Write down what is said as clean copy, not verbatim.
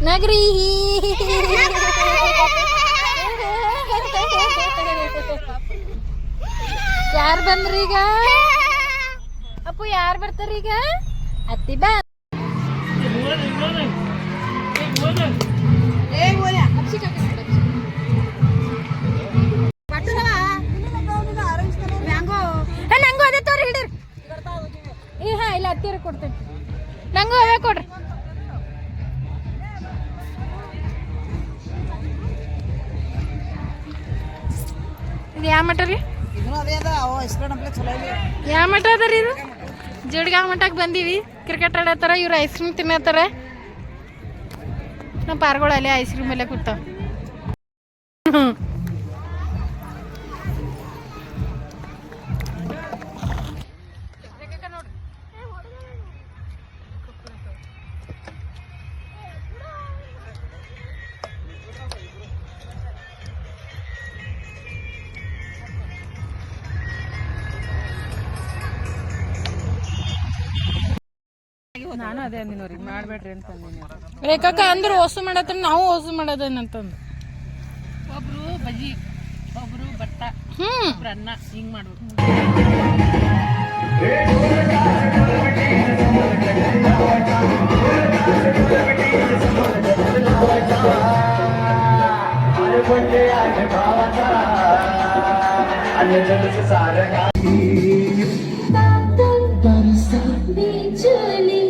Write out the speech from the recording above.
ನಗರಿ ಯಾರು ಬಂದ್ರಿ ಈಗ? ಅಪ್ಪು ಯಾರು ಬರ್ತಾರ ಈಗ? ಅತ್ತಿ ಬಾ. ನಂಗೂ ಅದೇ ತೋರಿ ಹಿಡಿರಿ. ಹಾ ಇಲ್ಲ ಹತ್ತಿರ ಕೊಡ್ತೇನೆ. ನಂಗೂ ಅವೇ ಕೊಡ್ರಿ. ಇದು ಯಾವ ಮಠ ರೀ? ಯಾವ ಮಠ ಅದ ರೀ ಇದು? ಜೋಡ್ಗಾಂವ್ ಮಠಕ್ಕೆ ಬಂದೀವಿ. ಕ್ರಿಕೆಟ್ ಆಡತ್ತಾರ, ಇವ್ರು ಐಸ್ ಕ್ರೀಮ್ ತಿನ್ನತ್ತಾರ. ನಮ್ಮ ಪಾರ್ಗಳು ಅಲ್ಲೇ ಐಸ್ ಕ್ರೀಮ್ ಮೇಲೆ ಕೂತಾವ. ನಾನು ಅದೇ ಅಂದಿನವ್ರಿಗೆ ಮಾಡ್ಬೇಡ್ರಿ ಅಂತ ಅಂದಿನಿ. ರೇಖಕ್ಕ ಅಂದ್ರೆ ಹೊಸು ಮಾಡತ್ತ, ನಾವು ಹೊಸು ಮಾಡೋದೇನಂತಂದು. ಒಬ್ರು ಬಜ್ಜಿ, ಒಬ್ರು ಭತ್ತ, ಒಬ್ರು ಅನ್ನ, ಹಿಂಗ್ ಮಾಡ್ಬೇಕು. चोली